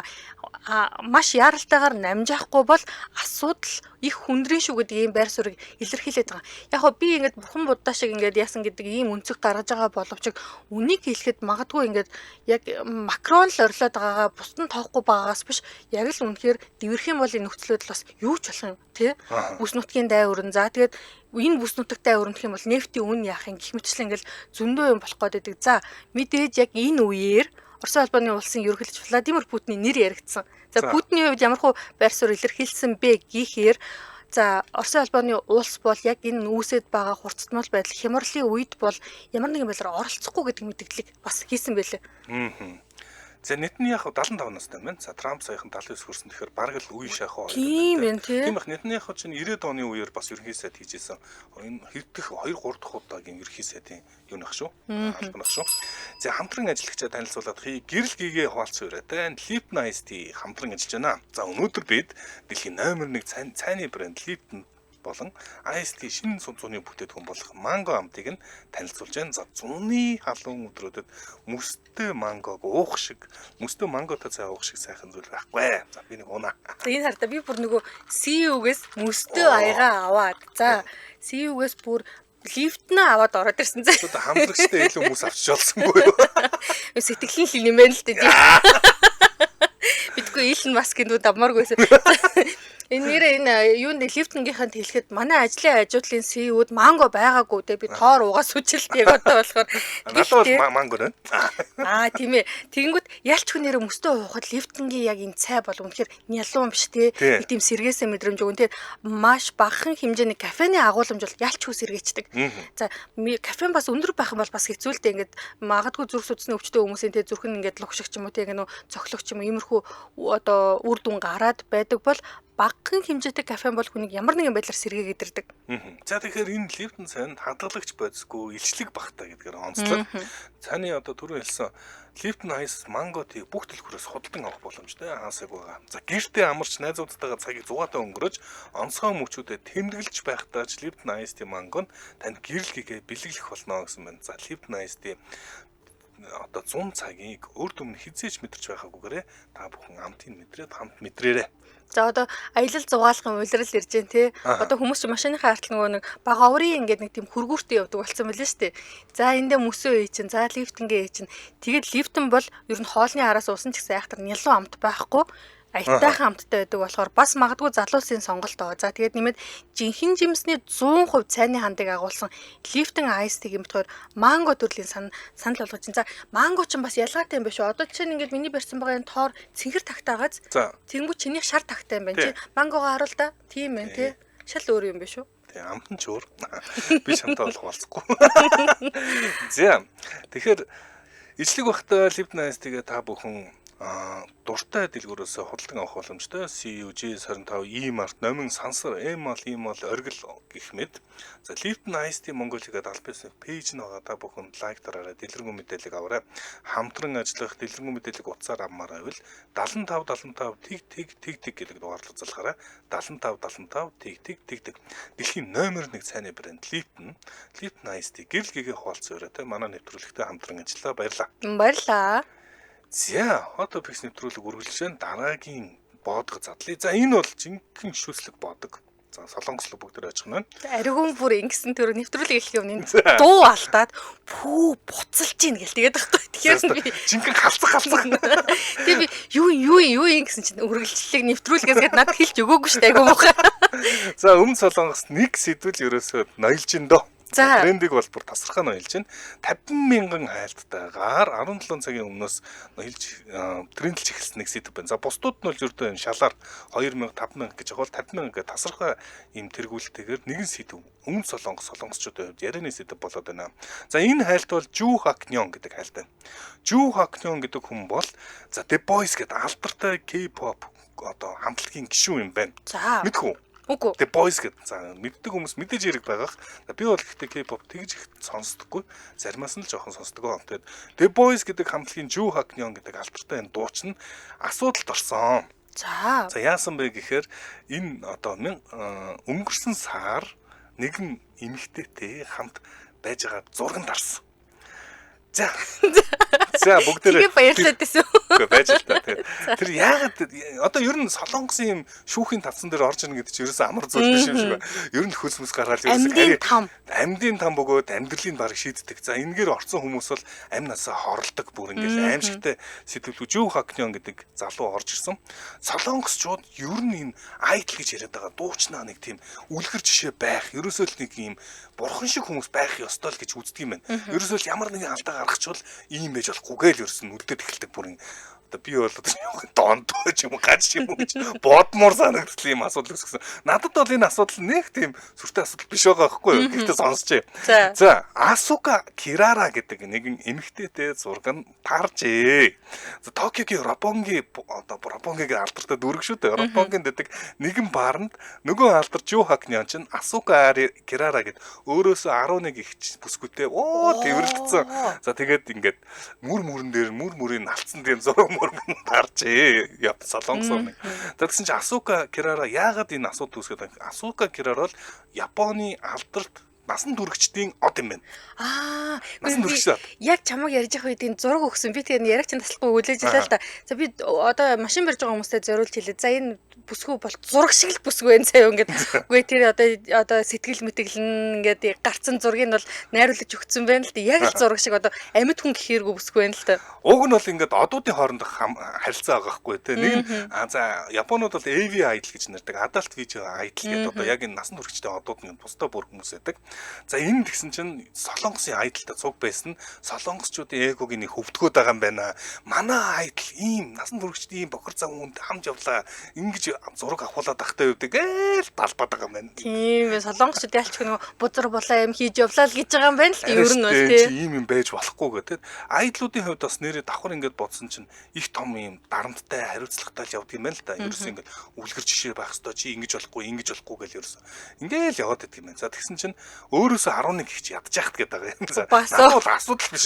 Маш яаралтайгаар намжаахгүй бол асуудал их хүндрэн шүү гэдэг ийм байр суурийг илэрхийлээд байгаа. Яг хоо би ингээд бурхан буддаа шиг ингээд яасан гэдэг ийм өнцөг гаргаж байгаа боловч үнийг хэлэхэд магадгүй ингээд яг Макрон л орилоод байгаагаа бусдын тоохгүй байгаагаас биш яг л үнэхээр дэвэрх юм бол энэ нөхцөлөд бас юу ч болох юм тий. Бүс нутгийн дай өрн. За тэгээд энэ бүс нутагтай өрнөх юм бол нефтийн үн яах юм гэх мэтчлэн ингээл зөндөө юм болох гээд байдаг. За мэдээж яг энэ үеэр Оросын албаны улсын ерөнхийлөгч Владимир Путиний нэр яригдсан. За Путиний хувьд ямар хөө байр суурь илэрхийлсэн бэ гэхээр за Оросын албаны улс бол яг энэ үүсэт байгаа хурцтмал байдал хямралын үед бол ямар нэгэн байдлаар оролцохгүй гэдэг мэдээллийг бас хийсэн байлээ. За Нетаньяху 75 настай байна. За Трамп саяхан 79 хүрсэн. Тэгэхээр бараг л үе шахуу. Тийм байна тий. Тийм их Нетаньяху чинь 90-ад оны үеэр бас ерөнхий сайд хийжсэн. Энэ хэддэх 2 3 дахь удаагийн ерөнхий сайдын юу нах шүү. Албанах шүү. За хамтран ажиллагчаа танилцуулаад гэрэл гээгээ хуваалцсан үрээтэй Lipton Ice Tea хамтран ажиллаж байна. За өнөөдөр бид дэлхийн номер 1 цайны брэнд Lipton болон Ice Tea шинэ цуны бүтээтгүн болох манго амтыг нь танилцуулж байна. За зуны халуун өдрүүдэд мөстэй мангог уух шиг, мөстэй манготой цай уух шиг сайхан зүйл байхгүй. За би нэг унаа. За энэ хартаа би бүр нөгөө CEO-гээс мөстэй аяга аваад. За CEO-гээс бүр лифтнаа аваад ороод ирсэн. За хамтлагчтай илүү хүмүүс авчиж олсонгүй юу? Сэтгэлийн хэл нэмэн л дээ. Битгүй Илон Маскын дүү давмааргүйсэн. Энэ нэрээ энэ юунд лифтнгийнханд хэлэхэд манай ажлын хажуудлын CEO-д манго байгаагүй те би тоор угаас үжилтийг одоо болохоор манго байна. Тийм ээ. Тэгэнгүүт ялч хүнээрээ мөстөө уухад лифтнгийн яг энэ цай бол үнэхээр нялуун биш те. Нэг тийм сэргээсэн мэдрэмж өгөн те. Маш багахан хэмжээний кофены агуулмж бол ялч хүс сэргээчдэг. За кофен бас өндөр байх юм бол бас хэцүү л дээ. Ингээд магадгүй зүрх судасны өвчтөе хүмүүсийн те зүрх нь ингээд лугших ч юм уу те ингээд нөө цохлох ч юм уу иймэрхүү одоо үр дүн гараад байдаг бол багахан хэмжээтэй кофеин бол хүнийг ямар нэгэн байдлаар сэргээгээд ирдэг. За тэгэхээр энэ Липтон цайнд хадгалагч бодисгүй илчлэг багтаа гэдгээр онцлог. Цааны одоо түрүү хэлсэн Липтон айс манго тий бүх төлхөрөөс худалдан авах боломжтой хаасаг байгаа. За гэртээ амарч найзуудтайгаа цагийг зугаатай өнгөрөөж онцгой мөчүүдэд тэмдэглэж байхдаа ч Липтон айс тий манго нь танд гэрэл гээгээ бэлэглэх болно гэсэн байна. За Липтон айс тий одоо 100 цагийг өөр өмнө хизээж мэдэрч байгаагүйгээрээ та бүхэн амтын мэдрээд хамт мэдрээрэй. За одоо аялал зугаалгын улирал ирж дээ тий. Одоо хүмүүс ч машиныхаа артал нөгөө нэг бага оврын ингээд нэг тийм хүргүүртэй явдаг болсон байлээ шүү дээ. За эндээ мөсөө эй чинь, за лифтингээ эй чинь. Тэгээд лифтэн бол ер нь хоолны араас уусан ч гэсэн айхтар нялуу амт байхгүй. Аятайхан амттай байдаг болохоор бас магадгүй залуусын сонголт оо. За тэгээд нэмээд жинхэнэ жимсний 100% цайны хандыг агуулсан лифтэн айстиг юм болохоор манго төрлийн санал болгож чинь. За манго ч бас ялгаатай юм биш үү? Одоо чинь ингээд миний барьсан байгаа энэ тоор цэнгэр тагтаагаас тэнгүү чиний шар тагтай юм байна чи. Мангого харуул да. Тийм ээ тий. Шал өөр юм биш үү? Тий амт нь ч өөр. Би чамтай болох болцохгүй. За тэгэхээр ижлэг багтаа лифтэн айстигээ та бүхэн дуртай дэлгүүрөөс худалдан авах боломжтой CUG 25 E-Mart номин сансар Mall оргил гэх мэт. За Lipton Ice Tea Mongolia-г албасын пэйж нь байгаа та бүхэн лайк дараарай, дэлгэрэнгүй мэдээлэл аваарай. Хамтран ажиллах дэлгэрэнгүй мэдээлэл утсаар авмаар байвал 75 тэг гэдэг дугаарлал залгаарай. 75 тэг. Дэлхийн номер 1 цайны брэнд Lipton Ice Tea гэрэл гээгээ хуваалцсан өрөөтэй манай нэвтрүүлэгтэй хамтран ажиллаа. Баярлалаа. За, одоо пикс нэвтрүүлэг үргэлжлэн дараагийн боодго задлаа. За, энэ бол жинхэнэ шүүслэг бодог. За, солонгослог бүгд очих нь. Ариун бүр ингэсэн төр нэвтрүүлэг эхлэх юм энэ дуу алдаад пүү буцалж ийн гэл тэгээд байхгүй. Тэгэхээр би жинхэнэ халцах. Тэгээ би юу ингэсэн чинь үргэлжлэлийг нэвтрүүлгээс гээд надад хэлж өгөөгүй шүү дээ. Айгу муухай. За, өмнө солонгост нэг сэдвэл ерөөсөө ноёлж ин дөө. За трендийг бол бүр тасархаа ноёлж байна. 50,000 хайлттайгаар 17 цагийн өмнөөс ноёлж трендлж эхэлсэн нэг сэдв байна. За бусдууд нь бол ердөө энэ шалаар 2,000, 5,000 гэж байгаа бол 50,000 гэх тасархаа ийм тэргүүлтэйгээр нэгэн сэдв өмнө солонгосчуудын хувьд ярианы сэдв болоод байна. За энэ хайлт бол Жу Хакнён гэдэг хайлт байна. Жу Хакнён гэдэг хүн бол за The Boys гэдэг алдартай K-pop одоо хамтлагийн гишүүн юм байна. За мэдхүү. Үгүй. The Boys гэдэг. За мэддэг хүмүүс мэдээж хэрэг байгаах. Би бол ихтэй K-pop тэгж их сонсдоггүй. Заримаас нь л жоохон сонсдог. Тэгээд The Boys гэдэг хамтлагийн Жу Хакнён гэдэг алдартай энэ дууч нь асуудалд орсон. За яасан бэ гэхээр энэ одоо өнгөрсөн сар нэгэн эмэгтэйтэй хамт байж байгаа зурганд арсан. За бүгдээ баярлалаа гэсэн. байж л та. Тэр яагаад одоо ер нь солонгосын юм шүүхийн тавцан дээр орж ийн гэдэг чинь ерөөсөө амар зүйл биш юм шиг байна. Ер нь хөлсмөс гаргаад ерөөсөө амьдын там бөгөөд амьдралын баг шийддэг. За энэгээр орсон хүмүүс бол амнасаа хорлдог бүр ингээл аимшигтай сэтгэлгүй Жу Хакнён гэдэг залуу орж ирсэн. Солонгосчууд ер нь энэ айдл гэж яриад байгаа дуучнаа нэг тийм үлгэр жишээ байх. Ерөөсөө л нэг юм бурхан шиг хүмүүс байх ёстой л гэж үздэг юм байна. Ерөөсөө л ямар нэгэн алдаа гаргачихвал ийм байж болохгүй гээл ерөөсөн үлдээд эхэлдэг бүр одоо би бол дондоо ч юм гаж юм уу гэж бодмор санагдсан юм асуудал өсгсөн. Надад бол энэ асуудал нэг тийм сүртэй асуудал биш байгаа байхгүй юу? Гэхдээ сонсчээ. За, Асука Кирара гэдэг нэгэн эмэгтэйтэй зураг нь тааржээ. За, Токиогийн Роппонгийн алдартай дүүрэг шүү дээ. Роппонгийн дэдэг нэгэн бааранд нөгөө алдар Жу Хакнён чинь Асука Кирара гэд өөрөөсөө 11 их бүсгүйтэй тэрвэрлдсэн. За, тэгээд ингээд мөрөн дээр мөрийн навцсан тийм зураг таржээ. Солонгос орны. Тэгсэн чинь Асука Кирара яагаад энэ асуудал үүсгээд байна? Асука Кирара бол Японы алдарт насан туршидтын од юм байна. Насан туршид. Яг чамаг ярьж явах үед энэ зураг өгсөн. Би тэгээд яриг чинь таслахгүй үлээж илээ л да. За би одоо машин барьж байгаа хүмүүстэй зориулж хэлээ. За энэ бүсгүй бол зураг шиг л бүсгүй байх заяа ингээд. Үгүй тэр одоо сэтгэл мэтгэл ингээд гарцсан зургийг бол найруулж өгсөн байна л да. Яг л зураг шиг одоо амьд хүн гэхээргүй бүсгүй байна л да. Уг нь бол ингээд одуудын хоорондох харилцаа байгаа хгүй те. Нэг нь за Японууд бол AV idol гэж нэрдэг. Adult video idol гэдэг одоо яг энэ насан туршидтын одууд нь бусдаа бүр хүмүүс байдаг. За энэ тэгсэн чинь Солонгосын айдалтай цуг байсан. Солонгосчуудын эгогийн нэг хөвдгөөд байгаа юм байна. Манай айдал ийм насан туршид ийм бохор зам хүнд хамж явлаа. Ингэж зураг авахуулаад тахтай явдаг гээл талбад байгаа юм байна. Тийм ээ, солонгосчууд ялч нөгөө бузар булаа юм хийж явлаа л гэж байгаа юм байна л ер нь бол тийм. Ийм юм байж болохгүй гэдэг. Айдлуудын хувьд бас нэрээ давхар ингээд бодсон чинь их том юм дарамттай хариуцлагатай л явдаг юм байна л да. Ерөөс ингээд үлгэр жишээ байх ёстой чи ингэж болохгүй гэл ерөөс. Ингээл яваад байдаг юм байна. За тэгсэн чинь өөрөөсөө 11 гихч ядж яхад гэдэг байгаа юм. За бол асуудал биш.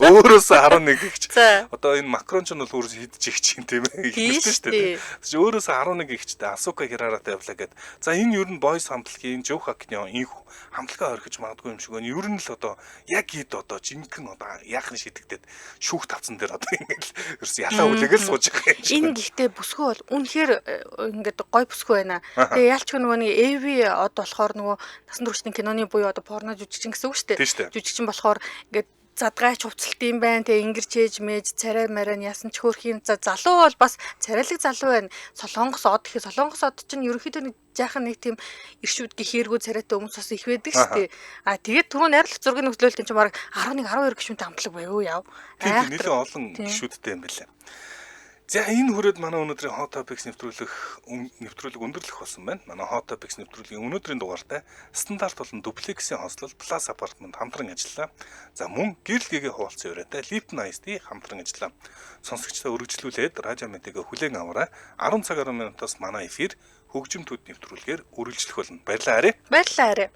Өөрөөсөө 11 гихч. Одоо энэ Макрон ч нь бол өөрөөсөө хидж ихч юм тийм ээ. Хэлсэн шүү дээ. Тэгэж өөрөөсөө 11 гихчтэй Асука Хираратай явлаа гэд. За энэ ер нь бойс хамтлагийн Жов Хакнёо энэ хамтлагаа орхиж магадгүй юм шиг байна. Ер нь л одоо яг ид одоо жинхэнэ одоо яахан шидэгдээд шүүх тавцан дээр одоо ингээл ерөөс ялаа үлээгээл сууж байгаа юм шиг. Энэ гихтээ бүсгүй бол үнэхээр ингээд гой бүсгүй байна. Тэгээ ялч нөгөө нэг Эви од болохоор нөгөө насан туршийн киноны буюу одоо порно жүжигчин гэсэн үг шүү дээ. Жүжигчин болохоор ингээд задгайч хувцалт юм байна. Тэгээ ингэрч ээж мэж царай мараа ясан ч хөөрхийн залуу бол бас царайлаг залуу байна. Солонгос од гэхэд солонгос од чинь ерөнхийдөө нэг жаахан нэг тийм иршүүд гихээргүй царайтай хүмүүс бас их байдаг шүү дээ. А тэгээд түрүү найрлах зургийн нөхцөлөлт чинь баг 11 12 гишүүнтэй хамтлаг байв яв. Тийм нэлээд олон гишүүдтэй юм байна. За энэ хүрээд манай өнөөдрийн Hot Topics нэвтрүүлэг өндөрлөх болсон байна. Манай Hot Topics нэвтрүүлгийн өнөөдрийн дугаартай стандарт болон дуплексийн хослол Plus Apartment хамтран ажиллаа. За мөн гэрэл гээгээ хуваалцсан өрөөтэй Lipton Ice Tea хамтран ажиллаа. Сонсогчдоо өргөжлүүлээд радио мэдээгээ хүлээн аваарай. 10 цаг 10 минутаас манай эфир хөгжим төд нэвтрүүлгээр үргэлжлэх болно. Баярлалаа. Баярлалаа.